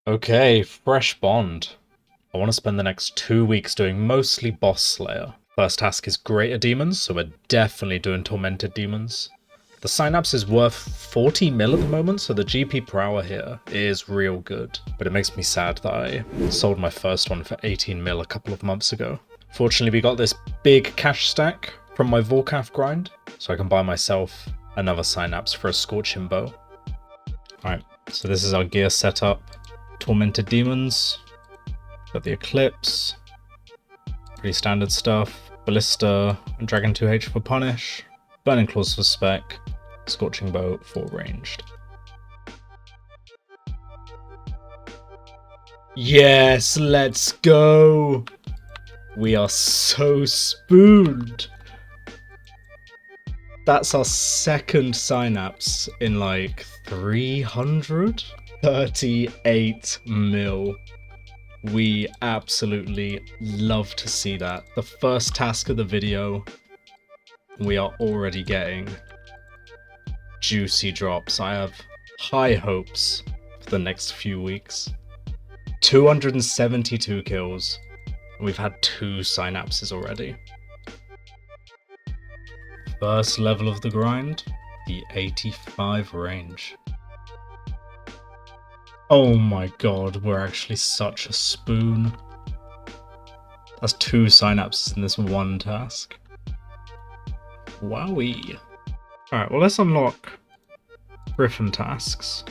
Okay, fresh bond. I want to spend the next 2 weeks doing mostly boss slayer. First task is greater demons, so we're definitely doing tormented demons. The synapse is worth 40 mil at the moment, so the GP per hour here is real good. But it makes me sad that I sold my first one for 18 mil a couple of months ago. Fortunately, we got this big cash stack from my Volcath grind, so I can buy myself another synapse for a scorching bow. Alright, so this is our gear setup. Tormented demons, got the Eclipse, pretty standard stuff, Ballista and Dragon 2H for punish, Burning Claws for spec, Scorching Bow for ranged. Yes, let's go! We are so spooned! That's our second synapse in like 338 mil. We absolutely love to see that. The first task of the video, we are already getting juicy drops. I have high hopes for the next few weeks. 272 kills. We've had 2 synapses already. First level of the grind, the 85 range. Oh my god, we're actually such a spoon. That's 2 synapses in this one task. Wowie. Alright, well let's unlock Griffin tasks.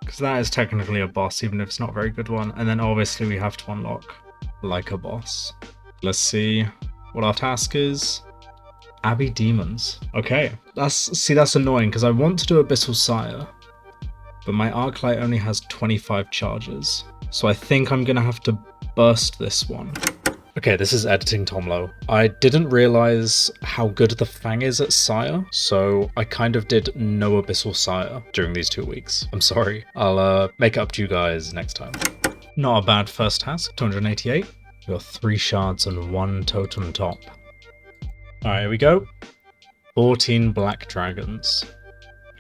Because that is technically a boss, even if it's not a very good one. And then obviously we have to unlock like a boss. Let's see what our task is. Abbey Demons. Okay, that's annoying because I want to do Abyssal Sire, but my Arclight only has 25 charges. So I think I'm gonna have to burst this one. Okay, this is editing Tomlo. I didn't realize how good the Fang is at Sire, so I kind of did no Abyssal Sire during these 2 weeks. I'm sorry. I'll make it up to you guys next time. Not a bad first task, 288. We got 3 shards and 1 totem top. Alright, here we go. 14 black dragons.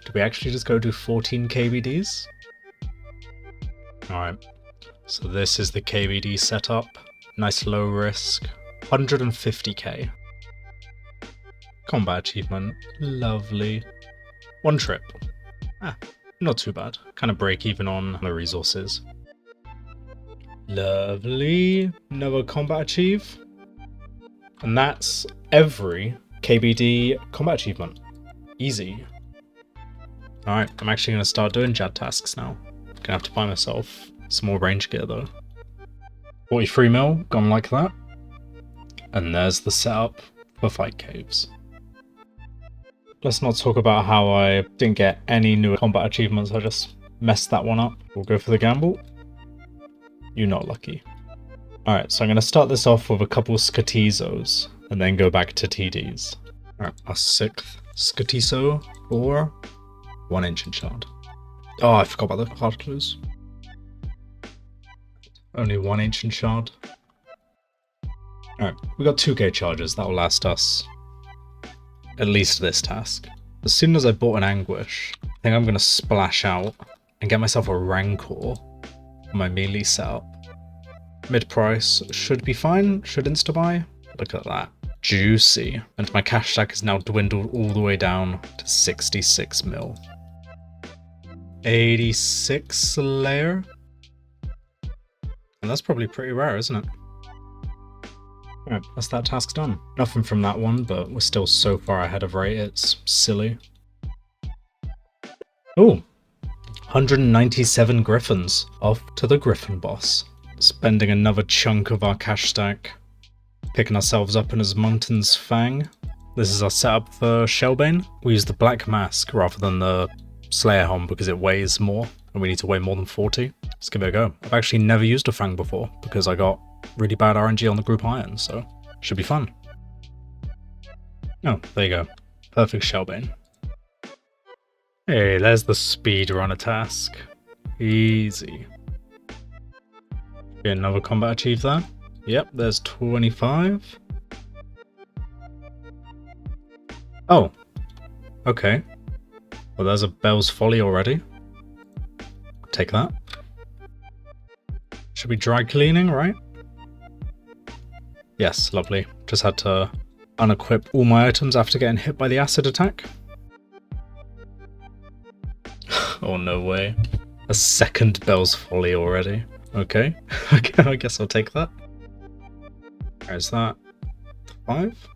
Do we actually just go do 14 KBDs? Alright, so this is the KBD setup. Nice low risk. 150k. Combat achievement. Lovely. 1 trip. Not too bad. Kind of break even on the resources. Lovely. Another combat achieve. And that's every KBD combat achievement. Easy. Alright, I'm actually going to start doing Jad tasks now. Gonna have to buy myself some more range gear though. 43 mil, gone like that. And there's the setup for Fight Caves. Let's not talk about how I didn't get any new combat achievements, I just messed that one up. We'll go for the gamble. You're not lucky. Alright, so I'm going to start this off with a couple Skatizos, and then go back to TDs. Alright, our 6th Skatizo for 1 Ancient Shard. Oh, I forgot about the hard clues. Only 1 Ancient Shard. Alright, we got 2k charges, that'll last us at least this task. As soon as I bought an Anguish, I think I'm going to splash out and get myself a Rancor for my melee setup. Mid price should be fine, should insta-buy. Look at that. Juicy. And my cash stack is now dwindled all the way down to 66 mil. 86 Slayer. And that's probably pretty rare, isn't it? Alright, that's that task done. Nothing from that one, but we're still so far ahead of rate, it's silly. Oh, 197 Griffins. Off to the Griffin boss. Spending another chunk of our cash stack. Picking ourselves up in his Mountain's Fang. This is our setup for Shellbane. We use the Black Mask rather than the Slayer Helm because it weighs more, and we need to weigh more than 40. Let's give it a go. I've actually never used a Fang before because I got really bad RNG on the group iron, so should be fun. Oh, there you go. Perfect Shellbane. Hey, there's the speedrunner task. Easy. Get another combat achieve there. Yep, there's 25. Oh. Okay. Well, there's a Bell's Folly already. Take that. Should be dry cleaning, right? Yes, lovely. Just had to unequip all my items after getting hit by the acid attack. Oh, no way. A second Bell's Folly already. Okay. I guess I'll take that. There's that. 5?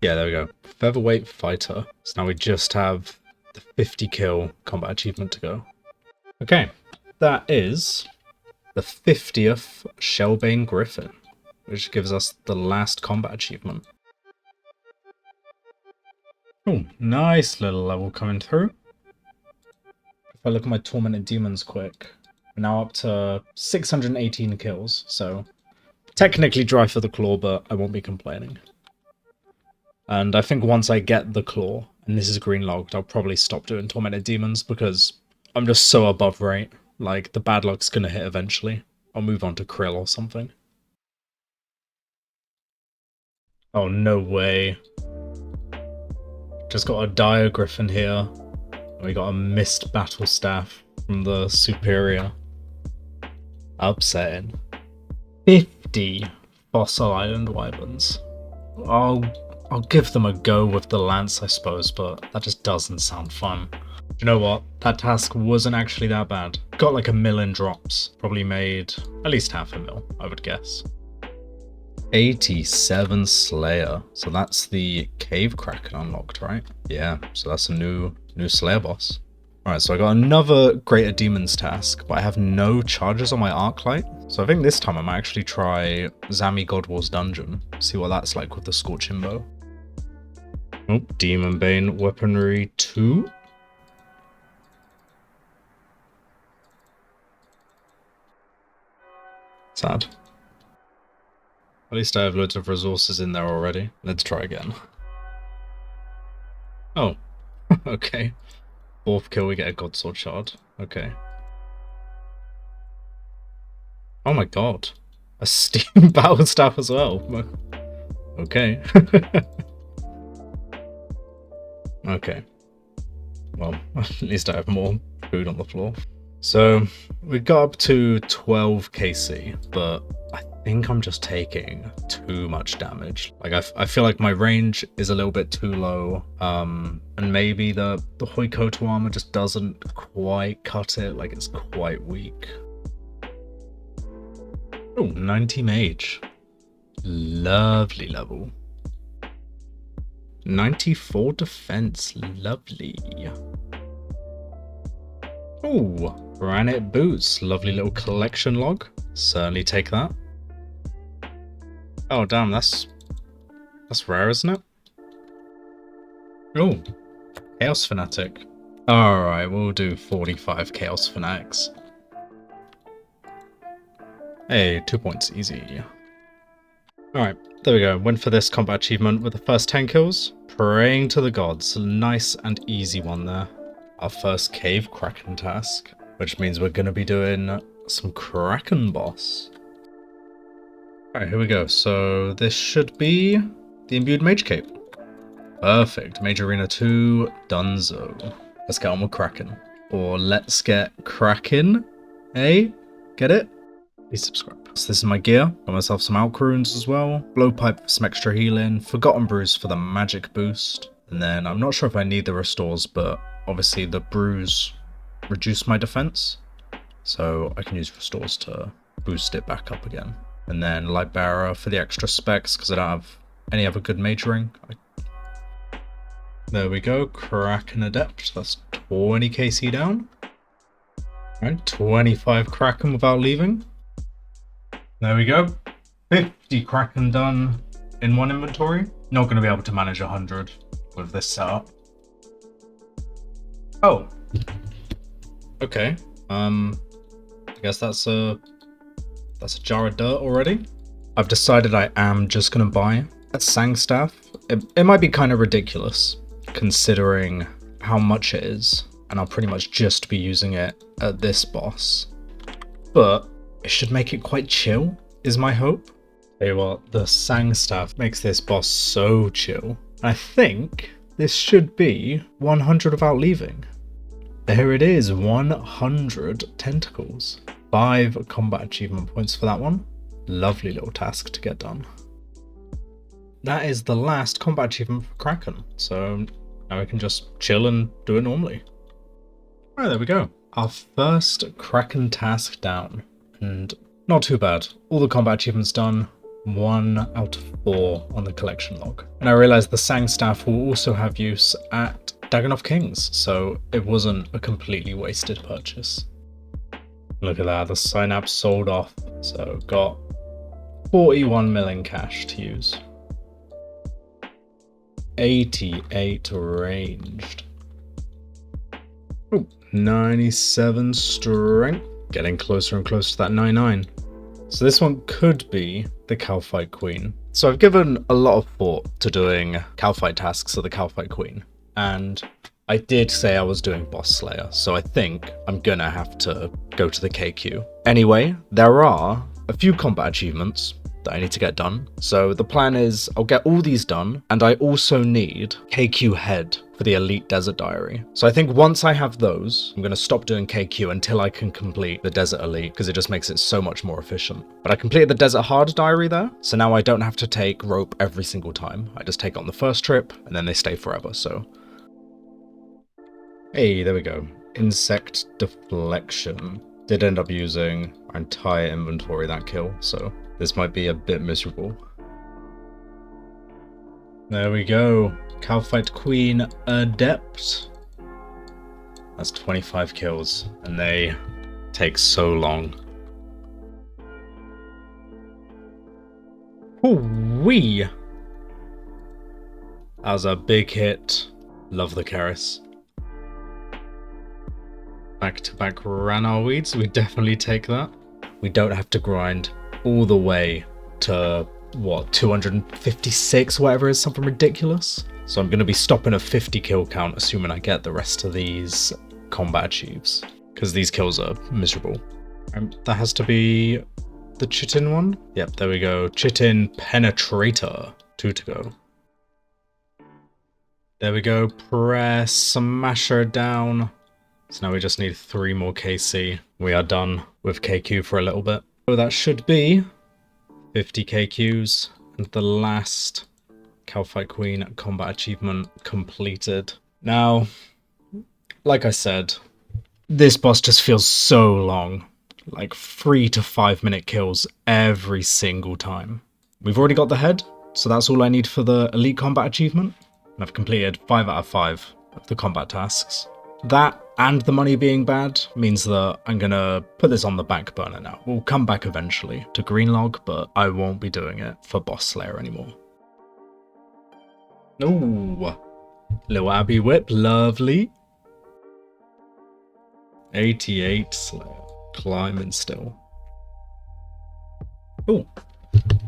Yeah, there we go. Featherweight Fighter. So now we just have the 50 kill combat achievement to go. Okay. That is the 50th Shellbane Griffin, which gives us the last combat achievement. Oh, nice little level coming through. If I look at my Tormented Demons quick, we're now up to 618 kills, so technically dry for the claw, but I won't be complaining. And I think once I get the claw, and this is green logged, I'll probably stop doing Tormented Demons because I'm just so above rate. Like, the bad luck's gonna hit eventually. I'll move on to Krill or something. Oh, no way. Just got a Dire Griffin here. We got a Mist Battle Staff from the Superior. Upsetting. 50 Fossil Island Wyverns. I'll give them a go with the Lance, I suppose, but that just doesn't sound fun. You know what? That task wasn't actually that bad. Got like 1 million drops. Probably made at least 500,000, I would guess. 87 Slayer. So that's the Cave Kraken unlocked, right? Yeah, so that's a new Slayer boss. Alright, so I got another Greater Demons task, but I have no charges on my Arclight. So I think this time I might actually try Zami Godwar's Dungeon. See what that's like with the Scorching Bow. Oh, Demon Bane Weaponry 2. Sad. At least I have loads of resources in there already. Let's try again. Oh, okay. 4th kill, we get a Godsword Shard. Okay. Oh my god. A Steam Battle Staff as well. Okay. Okay. Well, at least I have more food on the floor. So, we got up to 12 KC, but I think I'm just taking too much damage. Like, I feel like my range is a little bit too low, and maybe the Hoikoto armor just doesn't quite cut it, like it's quite weak. Oh, 90 mage. Lovely level. 94 defense, lovely. Oh, granite boots, lovely little collection log. Certainly take that. Oh damn, that's rare, isn't it? Oh, Chaos Fanatic. Alright, we'll do 45 Chaos Fanatics. Hey, 2 points, easy. Alright, there we go. Went for this combat achievement with the first 10 kills. Praying to the gods. Nice and easy one there. Our first Cave Kraken task, which means we're going to be doing some Kraken boss. Alright, here we go. So this should be the Imbued Mage Cape. Perfect. Mage Arena 2, Dunzo. Let's get on with Kraken. Or let's get Kraken. Hey, get it? Please subscribe. So this is my gear. Got myself some Alk Runes as well. Blowpipe for some extra healing. Forgotten Bruise for the magic boost. And then I'm not sure if I need the restores, but obviously the bruise reduced my defense. So I can use restores to boost it back up again. And then Lightbearer for the extra specs because I don't have any other good mage ring. There we go. Kraken Adept. That's 20 KC down. Alright, 25 Kraken without leaving. There we go. 50 Kraken done in one inventory. Not going to be able to manage 100 with this setup. Oh. Okay. I guess that's a jar of dirt already. I've decided I am just going to buy a Sang Staff. It might be kind of ridiculous considering how much it is. And I'll pretty much just be using it at this boss. But it should make it quite chill, is my hope. Tell you what, the Sang Staff makes this boss so chill. I think this should be 100 without leaving. There it is, 100 tentacles. 5 combat achievement points for that one. Lovely little task to get done. That is the last combat achievement for Kraken, so now we can just chill and do it normally. Alright, there we go. Our first Kraken task down, and not too bad. All the combat achievements done, 1 out of 4 on the collection log. And I realized the Sang staff will also have use at Dagon Kings, so it wasn't a completely wasted purchase. Look at that, the Synapse sold off, so got 41 million cash to use. 88 ranged. Oh, 97 strength. Getting closer and closer to that 99. So this one could be the Calfight Queen. So I've given a lot of thought to doing Calfight tasks of the Calfight Queen. And I did say I was doing Boss Slayer, so I think I'm gonna have to go to the KQ. Anyway, there are a few combat achievements that I need to get done. So the plan is I'll get all these done, and I also need KQ Head for the Elite Desert Diary. So I think once I have those, I'm going to stop doing KQ until I can complete the Desert Elite, because it just makes it so much more efficient. But I completed the Desert Hard Diary there, so now I don't have to take rope every single time. I just take it on the first trip, and then they stay forever, so. Hey, there we go. Insect Deflection. Did end up using our entire inventory that kill, so this might be a bit miserable. There we go. Calfight Queen Adept. That's 25 kills, and they take so long. Ooh-wee! That was a big hit. Love the Keris. Back-to-back Ranar Weeds, we definitely take that. We don't have to grind all the way to, what, 256, whatever it is, something ridiculous. So I'm going to be stopping a 50 kill count, assuming I get the rest of these combat achieves, because these kills are miserable. That has to be the Chitin one. Yep, there we go. Chitin Penetrator. 2 to go. There we go. Press Smasher down. So now we just need 3 more KC. We are done with KQ for a little bit. So that should be 50 KQs and the last Calfight Queen combat achievement completed. Now, like I said, this boss just feels so long. Like 3 to 5 minute kills every single time. We've already got the head, so that's all I need for the elite combat achievement. And I've completed 5 out of 5 of the combat tasks. That and the money being bad means that I'm gonna put this on the back burner now. We'll come back eventually to Greenlog, but I won't be doing it for Boss Slayer anymore. Ooh, little Abbey Whip, lovely. 88 Slayer, climbing still. Ooh,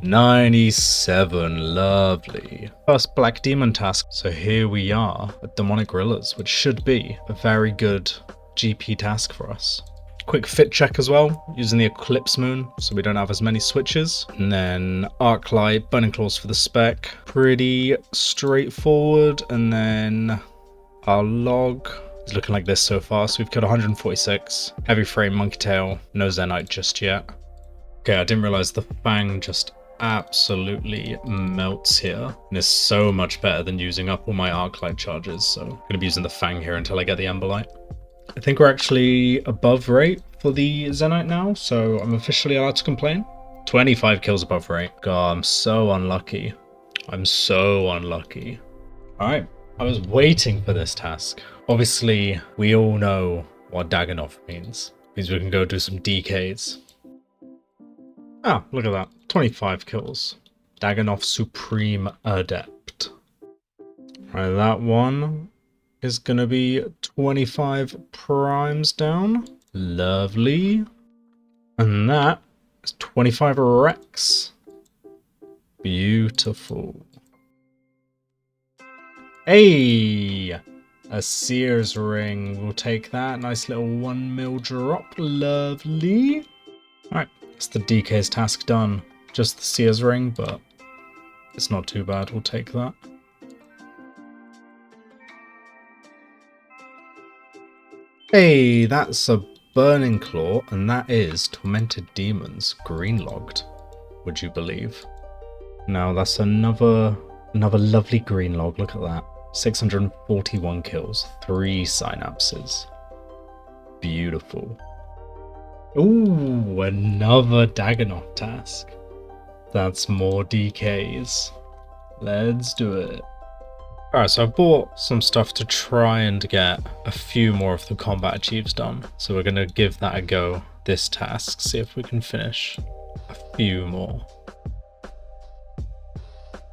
97, lovely. First Black Demon task, so here we are at Demonic Gorillas, which should be a very good GP task for us. Quick fit check as well, using the Eclipse Moon, so we don't have as many switches. And then Arclight, Burning Claws for the spec. Pretty straightforward, and then our log is looking like this so far. So we've killed 146. Heavy Frame, Monkey Tail, no Zenite just yet. Okay, I didn't realize the Fang just absolutely melts here. And is so much better than using up all my Arclight charges, so I'm going to be using the Fang here until I get the Emberlight. I think we're actually above rate for the Zenite now, so I'm officially allowed to complain. 25 kills above rate. God, I'm so unlucky. I'm so unlucky. Alright, I was waiting for this task. Obviously, we all know what Daganov means. It means we can go do some DKs. Ah, look at that. 25 kills. Daganov Supreme Adept. Right, that one is gonna be 25 primes down. Lovely. And that is 25 Rex. Beautiful. Hey! A Sears ring. We'll take that. Nice little 1 mil drop. Lovely. Alright, that's the DK's task done. Just the Sears ring, but it's not too bad. We'll take that. Hey, that's a Burning Claw, and that is Tormented Demons green-logged, would you believe? Now that's another lovely green log, look at that. 641 kills, 3 synapses. Beautiful. Ooh, another Dagonoth task. That's more DKs. Let's do it. Alright, so I bought some stuff to try and get a few more of the combat achieves done. So we're going to give that a go, this task, see if we can finish a few more.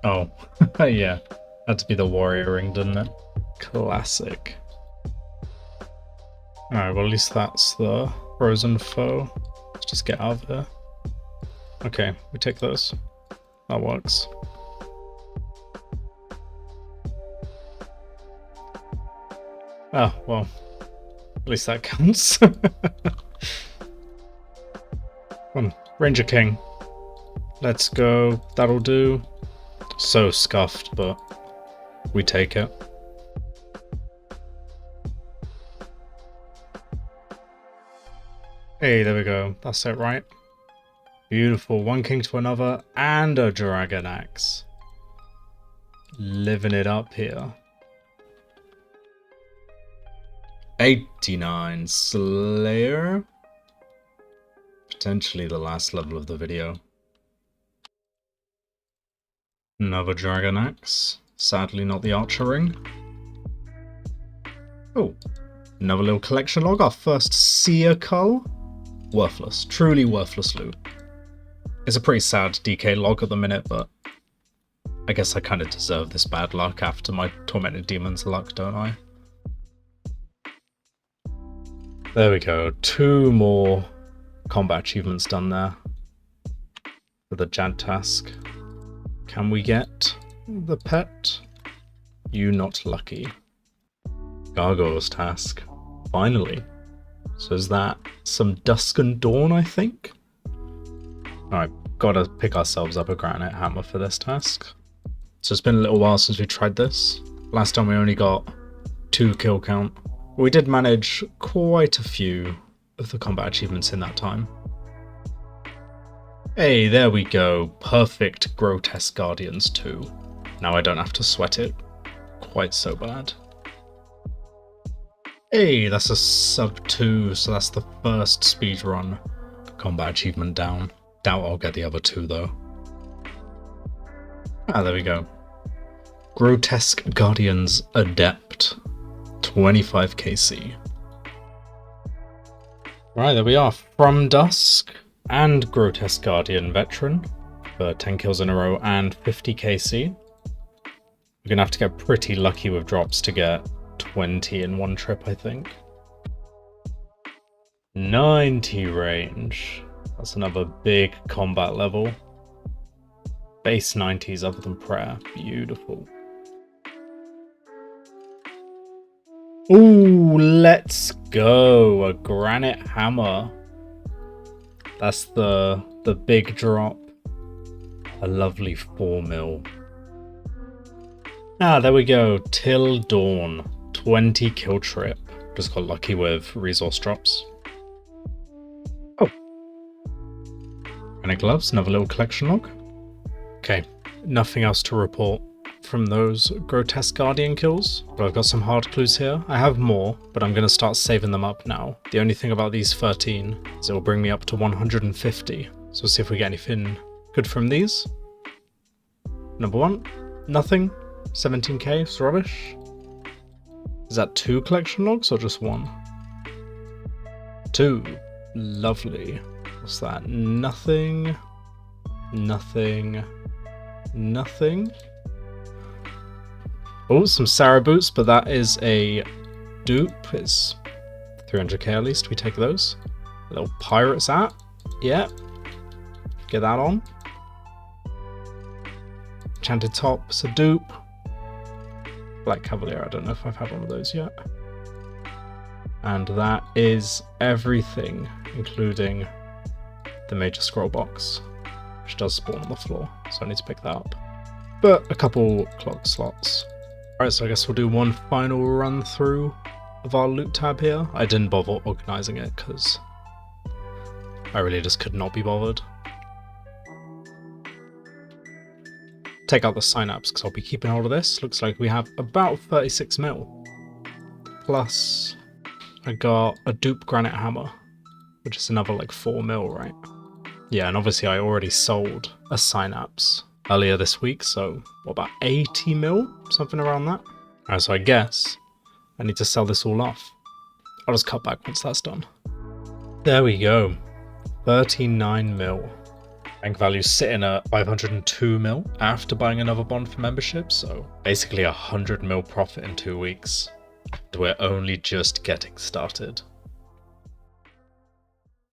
Oh, yeah. Had to be the warrior ring, didn't it? Classic. Alright, well at least that's the frozen foe. Let's just get out of there. Okay, we take those. That works. Oh, well, at least that counts. Ranger King. Let's go. That'll do. So scuffed, but we take it. Hey, there we go. That's it, right? Beautiful. One king to another and a dragon axe. Living it up here. 89 Slayer. Potentially the last level of the video. Another dragon axe. Sadly not the archer ring. Oh, another little collection log. Our first seer cull. Worthless. Truly worthless loot. It's a pretty sad DK log at the minute, but I guess I kind of deserve this bad luck after my Tormented Demons luck, don't I? There we go. 2 more combat achievements done there for the Jad task. Can we get the pet? You not lucky. Gargoyles task. Finally. So is that some Dusk and Dawn, I think? Alright, gotta pick ourselves up a granite hammer for this task. So it's been a little while since we tried this. Last time we only got 2 kill count. We did manage quite a few of the combat achievements in that time. Hey, there we go. Perfect Grotesque Guardians 2. Now I don't have to sweat it quite so bad. Hey, that's a sub 2, so that's the first speedrun combat achievement down. Doubt I'll get the other 2 though. Ah, there we go. Grotesque Guardians Adept. 25 KC. Right, there we are. From Dusk and Grotesque Guardian Veteran for 10 kills in a row and 50 KC. We're gonna have to get pretty lucky with drops to get 20 in one trip, I think. 90 range. That's another big combat level. Base 90s other than prayer. Beautiful. Ooh, let's go. A granite hammer. That's the big drop. A lovely 4 mil. Ah, there we go. Till Dawn. 20 kill trip. Just got lucky with resource drops. Oh. Granite gloves, another little collection log. Okay, nothing else to report from those Grotesque Guardian kills, but I've got some hard clues here. I have more, but I'm going to start saving them up now. The only thing about these 13 is it will bring me up to 150. So we'll see if we get anything good from these. Number 1, nothing. 17k, it's rubbish. Is that 2 collection logs or just 1? 2. Lovely. What's that? Nothing. Nothing. Nothing. Oh, some Sarah boots, but that is a dupe. It's 300k at least. We take those. A little pirate's hat. Yeah. Get that on. Enchanted top. It's a dupe. Black Cavalier. I don't know if I've had one of those yet. And that is everything, including the major scroll box, which does spawn on the floor. So I need to pick that up. But a couple clock slots. Alright, so I guess we'll do one final run through of our loot tab here. I didn't bother organizing it because I really just could not be bothered. Take out the synapse because I'll be keeping hold of this. Looks like we have about 36 mil. Plus, I got a dupe granite hammer, which is another like 4 mil, right? Yeah, and obviously I already sold a synapse earlier this week, so what, about 80 mil? Something around that. Alright, so I guess I need to sell this all off. I'll just cut back once that's done. There we go. 39 mil. Bank value sitting at 502 mil after buying another bond for membership, so basically 100 mil profit in 2 weeks. We're only just getting started.